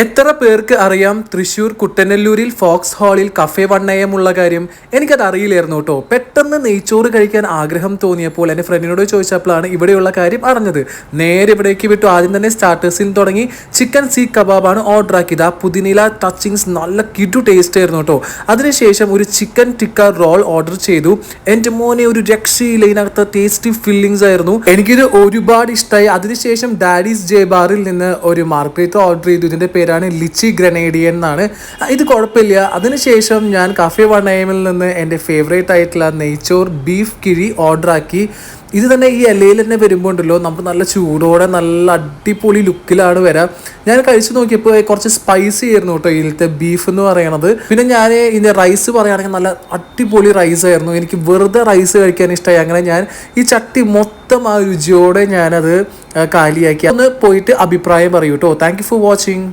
എത്ര പേർക്ക് അറിയാം തൃശ്ശൂർ കുട്ടനെല്ലൂരിൽ ഫോക്സ് ഹാളിൽ കഫേ 1AM ഉള്ള കാര്യം? എനിക്കത് അറിയില്ലായിരുന്നു കേട്ടോ. പെട്ടെന്ന് നെയ്ച്ചോറ് കഴിക്കാൻ ആഗ്രഹം തോന്നിയപ്പോൾ എൻ്റെ ഫ്രണ്ടിനോട് ചോദിച്ചപ്പോഴാണ് ഇവിടെയുള്ള കാര്യം അറിഞ്ഞത്. നേരെ ഇവിടേക്ക് വിട്ടു. ആദ്യം തന്നെ സ്റ്റാർട്ടേഴ്സിൽ തുടങ്ങി ചിക്കൻ സീഖ് കബാബാണ് ഓർഡർ ആക്കിയത്. ആ പുതിനില ടച്ചിങ്സ് നല്ല കിടു ടേസ്റ്റ് ആയിരുന്നു കേട്ടോ. അതിനുശേഷം ഒരു ചിക്കൻ ടിക്ക റോൾ ഓർഡർ ചെയ്തു. എൻ്റെ മോനെ ഒരു രക്ഷയില്ല, ഇതിനകത്ത് ടേസ്റ്റി ഫില്ലിങ്സ് ആയിരുന്നു. എനിക്കിത് ഒരുപാട് ഇഷ്ടമായി. അതിനുശേഷം ഡാഡീസ് ജെ ബാറിൽ നിന്ന് ഒരു മാർഗ്രേറ്റ് ഓർഡർ ചെയ്തു. ഇതിൻ്റെ പേരാണ് ലിച്ചി ഗ്രനേഡിയൻ എന്നാണ്. ഇത് കുഴപ്പമില്ല. അതിനുശേഷം ഞാൻ കഫേ 1AMൽ നിന്ന് എൻ്റെ ഫേവറേറ്റ് ആയിട്ടുള്ള നെയ്ച്ചോർ ബീഫ് കിഴി ഓർഡർ ആക്കി. ഇത് തന്നെ ഈ ഇലയിൽ തന്നെ വരുമ്പോൾ ഉണ്ടല്ലോ, നമുക്ക് നല്ല ചൂടോടെ നല്ല അടിപൊളി ലുക്കിലാണ് വരാം. ഞാൻ കഴിച്ചു നോക്കിയപ്പോൾ കുറച്ച് സ്പൈസി ആയിരുന്നു കേട്ടോ ഇതിലത്തെ ബീഫ് എന്ന് പറയണത്. പിന്നെ ഞാൻ ഇതിൻ്റെ റൈസ് പറയുകയാണെങ്കിൽ നല്ല അടിപൊളി റൈസ് ആയിരുന്നു. എനിക്ക് വെറുതെ റൈസ് കഴിക്കാൻ ഇഷ്ടമായി. അങ്ങനെ ഞാൻ ഈ ചട്ടി മൊത്തം ആ രുചിയോടെ ഞാനത് കാലിയാക്കി. ഒന്ന് പോയിട്ട് അഭിപ്രായം പറയൂ കേട്ടോ. Thank you for watching.